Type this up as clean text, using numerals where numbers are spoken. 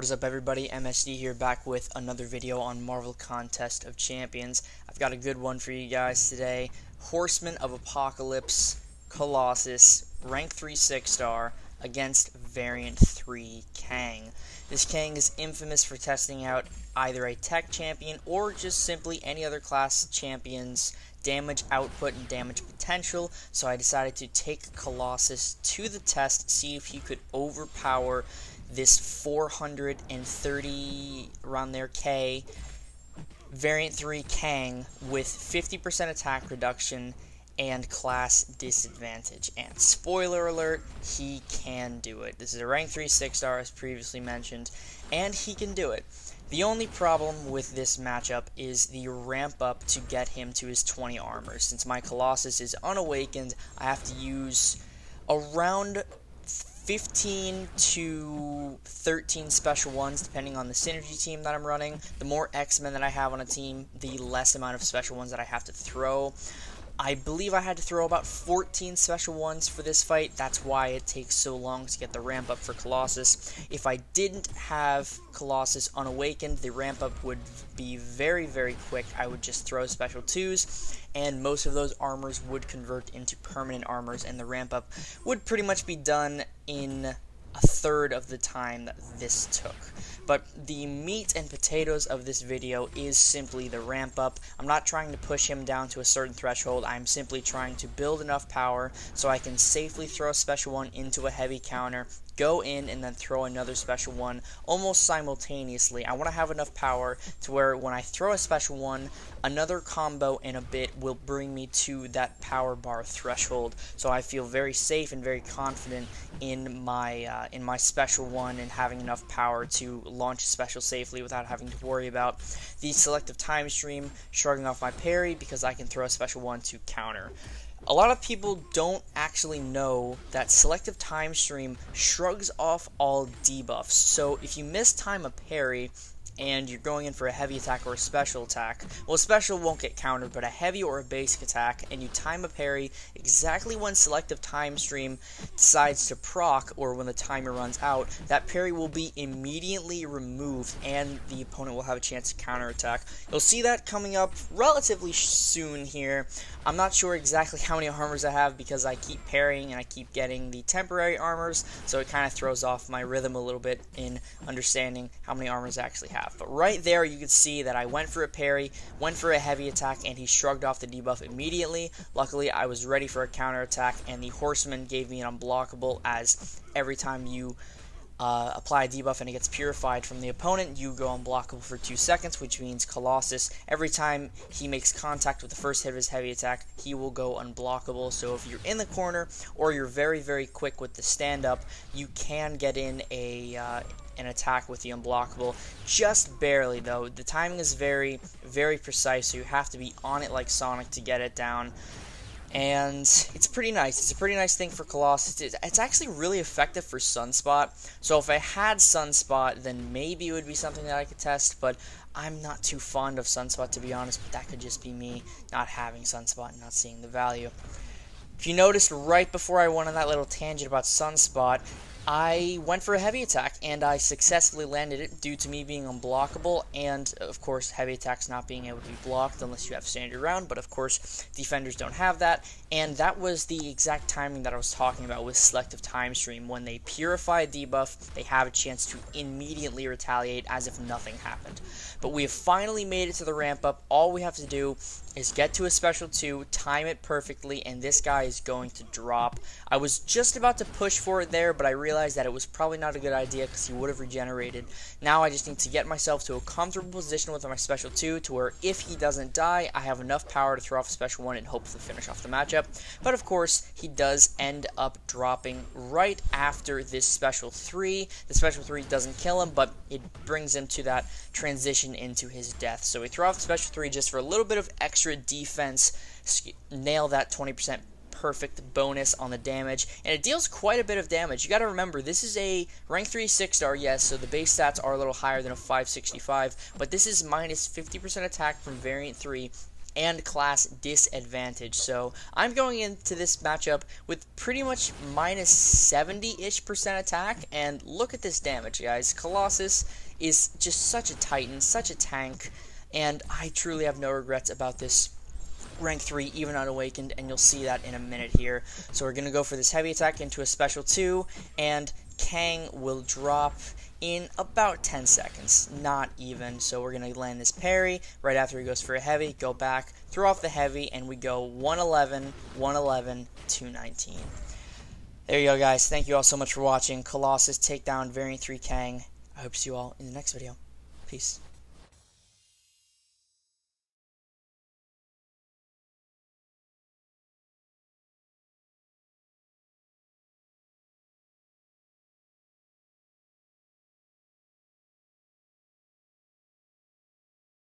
What is up, everybody? MSD here, back with another video on Marvel Contest of Champions. I've got a good one for you guys today. Horsemen of Apocalypse, Colossus, rank 3 6-star against variant 3 Kang. This Kang is infamous for testing out either a tech champion or just simply any other class champion's damage output and damage potential, so I decided to take Colossus to the test, see if he could overpower this 430 around there K variant 3 Kang with 50% attack reduction and class disadvantage. And spoiler alert, he can do it. This is a rank 3 6-star as previously mentioned, and he can do it. The only problem with this matchup is the ramp up to get him to his 20 armor. Since my Colossus is unawakened, I have to use around 15 to 13 special ones depending on the synergy team that I'm running. The more X-Men that I have on a team, the less amount of special ones that I have to throw. I believe I had to throw about 14 special ones for this fight. That's why it takes so long to get the ramp up for Colossus. If I didn't have Colossus unawakened, the ramp up would be very, very quick. I would just throw special 2s, and most of those armors would convert into permanent armors, and the ramp up would pretty much be done in a third of the time that this took. But the meat and potatoes of this video is simply the ramp up. I'm not trying to push him down to a certain threshold. I'm simply trying to build enough power so I can safely throw a special one into a heavy counter, go in, and then throw another special one almost simultaneously. I want to have enough power to where when I throw a special one, another combo in a bit will bring me to that power bar threshold. So I feel very safe and very confident in my special one and having enough power to launch a special safely without having to worry about the selective time stream shrugging off my parry, because I can throw a special one to counter. A lot of people don't actually know that selective time stream shrugs off all debuffs. So if you mistime a parry and you're going in for a heavy attack or a special attack, well, a special won't get countered, but a heavy or a basic attack, and you time a parry exactly when selective time stream decides to proc, or when the timer runs out, that parry will be immediately removed and the opponent will have a chance to counterattack. You'll see that coming up relatively soon here. I'm not sure exactly how many armors I have because I keep parrying and I keep getting the temporary armors, so it kind of throws off my rhythm a little bit in understanding how many armors I actually have. But right there you can see that I went for a parry, went for a heavy attack, and he shrugged off the debuff immediately. Luckily, I was ready for a counterattack, and the Horseman gave me an unblockable, as every time you apply a debuff and it gets purified from the opponent, you go unblockable for 2 seconds, which means Colossus, every time he makes contact with the first hit of his heavy attack, he will go unblockable. So if you're in the corner or you're very, very quick with the stand-up, you can get in an attack with the unblockable. Just barely, though. The timing is very, very precise, so you have to be on it like Sonic to get it down. And it's pretty nice. It's a pretty nice thing for Colossus. It's actually really effective for Sunspot. So if I had Sunspot, then maybe it would be something that I could test, but I'm not too fond of Sunspot, to be honest, but that could just be me not having Sunspot and not seeing the value. If you noticed, right before I went on that little tangent about Sunspot, I went for a heavy attack, and I successfully landed it due to me being unblockable, and of course heavy attacks not being able to be blocked unless you have standard round, but of course defenders don't have that, and that was the exact timing that I was talking about with selective time stream. When they purify a debuff, they have a chance to immediately retaliate as if nothing happened. But we have finally made it to the ramp up. All we have to do is get to a special 2, time it perfectly, and this guy is going to drop. I was just about to push for it there, but I realized that it was probably not a good idea because he would have regenerated. Now I just need to get myself to a comfortable position with my special 2 to where if he doesn't die, I have enough power to throw off a special 1 and hopefully finish off the matchup. But of course, he does end up dropping right after this special 3. The special 3 doesn't kill him, but it brings him to that transition into his death. So we throw off the special 3 just for a little bit of extra defense, nail that 20% perfect bonus on the damage, and it deals quite a bit of damage. You got to remember, this is a rank 3 6-star, yes, so the base stats are a little higher than a 565, but this is minus 50% attack from variant 3 and class disadvantage. So I'm going into this matchup with pretty much minus 70-ish% attack, and look at this damage, guys. Colossus is just such a titan, such a tank, and I truly have no regrets about this rank 3, even unawakened, and you'll see that in a minute here. So we're going to go for this heavy attack into a special 2, and Kang will drop in about 10 seconds, not even. So we're going to land this parry right after he goes for a heavy, go back, throw off the heavy, and we go 111, 111, 219. There you go, guys. Thank you all so much for watching. Colossus take down Variant 3 Kang. I hope to see you all in the next video. Peace.